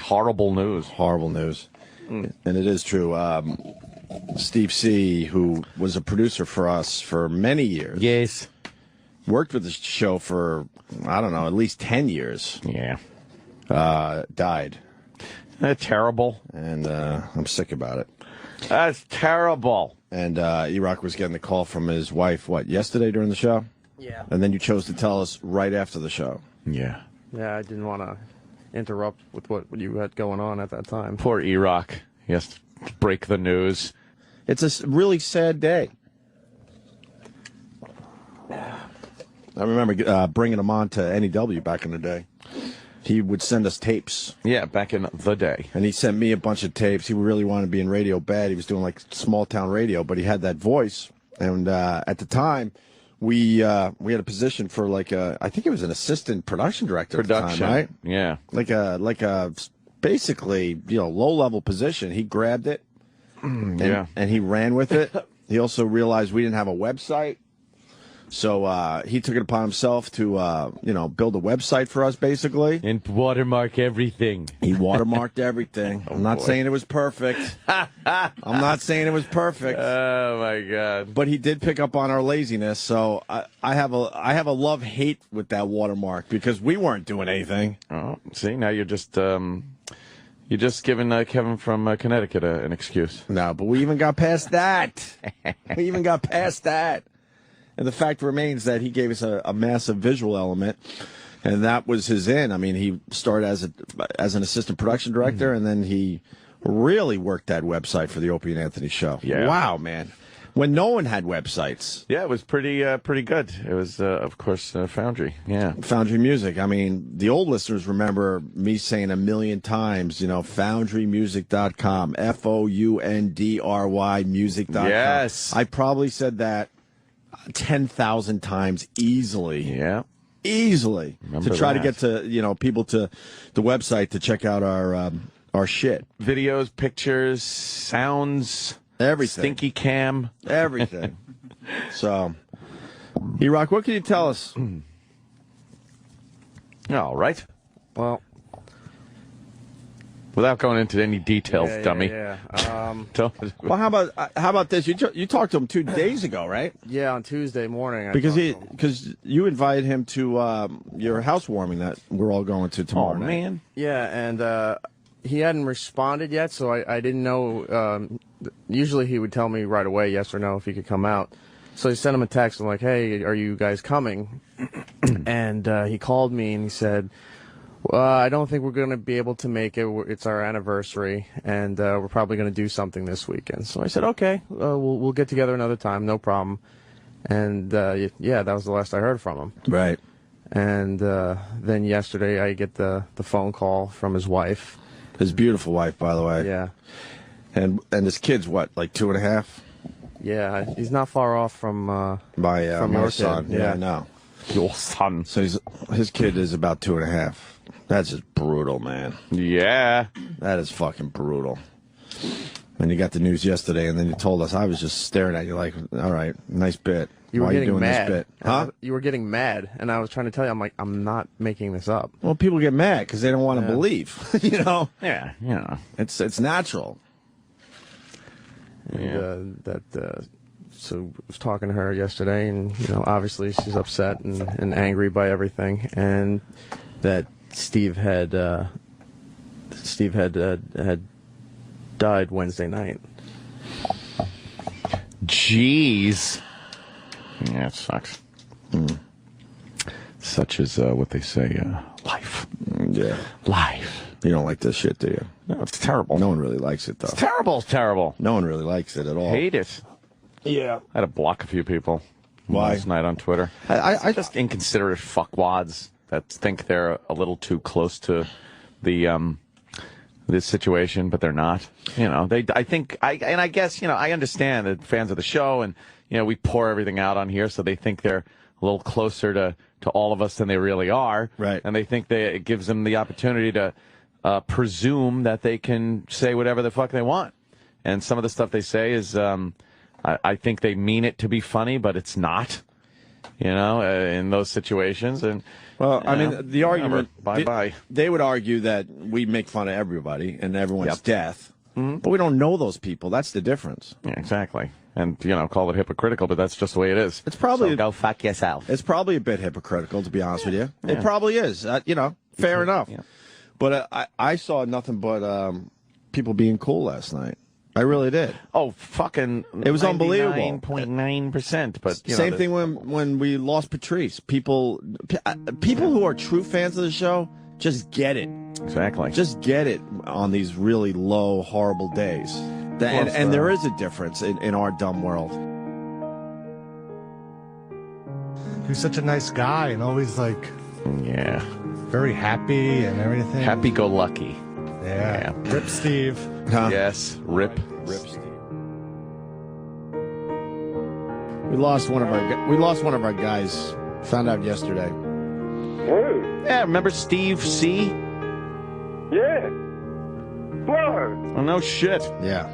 horrible news. Horrible news. And it is true. Steve C., who was a producer for us for many years. Yes. Worked with the show for, I don't know, at least 10 years. Yeah. Died. Terrible. And I'm sick about it. That's terrible. And E-Rock was getting the call from his wife, yesterday during the show? Yeah. And then you chose to tell us right after the show. Yeah. Yeah, I didn't want to interrupt with what you had going on at that time. Poor E-Rock. He has to break the news. It's a really sad day. I remember bringing him on to NEW back in the day. He would send us tapes. Yeah, back in the day. And he sent me a bunch of tapes. He really wanted to be in radio bad. He was doing small town radio, but he had that voice. And at the time, we had a position for I think it was an assistant production director at the time, right? Yeah. Like a basically, low level position. He grabbed it and he ran with it. He also realized we didn't have a website. So he took it upon himself to, build a website for us, basically. And watermark everything. He watermarked everything. I'm not saying it was perfect. I'm not saying it was perfect. Oh, my God. But he did pick up on our laziness. So I have a love-hate with that watermark because we weren't doing anything. Oh, see, now you're just giving Kevin from Connecticut an excuse. No, but we even got past that. And the fact remains that he gave us a massive visual element, and that was his in. I mean, he started as an assistant production director, and then he really worked that website for the Opie and Anthony show. Yeah. Wow, man. When no one had websites. Yeah, it was pretty good. It was, of course, Foundry. Yeah. Foundry Music. I mean, the old listeners remember me saying a million times, foundrymusic.com, FOUNDRY music.com. Yes. I probably said that 10,000 times easily. Yeah. Easily. Remember to try that. to get to, people to the website to check out our shit. Videos, pictures, sounds, everything. Stinky cam. Everything. So, E-Rock, what can you tell us? All right. Well, without going into any details, dummy. Yeah. Well, how about this? You talked to him 2 days ago, right? Yeah, on Tuesday morning. Because you invited him to your housewarming that we're all going to tomorrow night. Man. Yeah, and he hadn't responded yet, so I didn't know. Usually he would tell me right away, yes or no, if he could come out. So I sent him a text. I'm like, hey, are you guys coming? And he called me and he said, I don't think we're going to be able to make it. It's our anniversary, and we're probably going to do something this weekend. So I said, okay, we'll get together another time, no problem. And, that was the last I heard from him. Right. And then yesterday I get the phone call from his wife. His beautiful wife, by the way. Yeah. And his kid's what, 2.5? Yeah, he's not far off from my your son. kid. Yeah, I know. Your son. So his kid is about 2.5. That's just brutal, man. Yeah. That is fucking brutal. And you got the news yesterday, and then you told us. I was just staring at you like, all right, nice bit. You were Why getting are you doing mad. this bit? Huh? You were getting mad, and I was trying to tell you, I'm like, I'm not making this up. Well, people get mad because they don't want to believe. Yeah, yeah. It's natural. And, so I was talking to her yesterday, and obviously she's upset and angry by everything, and that Steve had died Wednesday night. Jeez. Yeah, it sucks. Such is what they say, life. Yeah. Life. You don't like this shit, do you? No, it's terrible. No one really likes it, though. It's terrible. It's terrible. No one really likes it at all. Hate it. Yeah. I had to block a few people Why? last night on Twitter. I just inconsiderate fuckwads that think they're a little too close to the this situation, but they're not. I guess I understand that fans of the show, and we pour everything out on here, so they think they're a little closer to all of us than they really are. Right. And they think it gives them the opportunity to presume that they can say whatever the fuck they want. And some of the stuff they say is, I think they mean it to be funny, but it's not. you know, in those situations. And well, I mean, the argument, bye. They would argue that we make fun of everybody and everyone's death, but we don't know those people. That's the difference. Yeah, exactly. And, you know, call it hypocritical, but that's just the way it is. It's probably so go fuck yourself. It's probably a bit hypocritical, to be honest with you. It probably is. You know, fair enough. Yeah. But I saw nothing but people being cool last night. I really did. Oh, fucking! It was unbelievable. 99.9%. But same thing when we lost Patrice. People who are true fans of the show just get it. Exactly. Just get it on these really low, horrible days. And there is a difference in our dumb world. He was such a nice guy and always very happy and everything. Happy-go-lucky. Yeah. Rip Steve. Huh? Yes. Rip Steve. We lost one of our guys. Found out yesterday. Who? Yeah, remember Steve C? Yeah. Whoa. Oh, no shit. Yeah.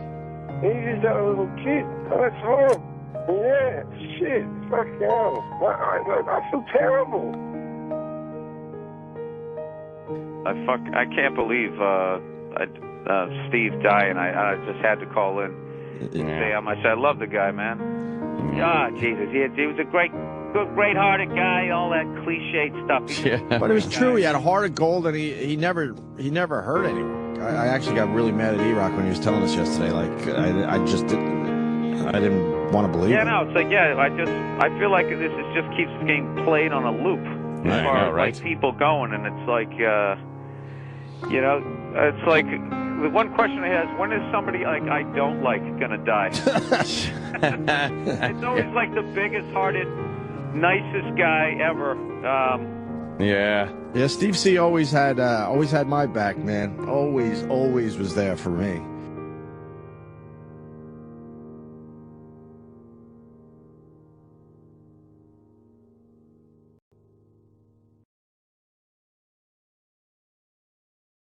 He's just a little kid. Oh, that's horrible. Yeah. Shit. Fuck hell. I feel terrible. I can't believe Steve died, and I just had to call in and say how much I love the guy, man. Ah, Jesus, he was a great-hearted guy, all that cliched stuff. But it was true. He had a heart of gold, and he never hurt anyone. I actually got really mad at E-Rock when he was telling us yesterday. Like I didn't want to believe it. Yeah, no, it's like I feel like this just keeps getting played on a loop as far as like people going, and it's like. You know, it's like the one question I have is when is somebody like I don't like gonna die? It's always like the biggest hearted, nicest guy ever. Yeah. Steve C always had my back, man. Always was there for me.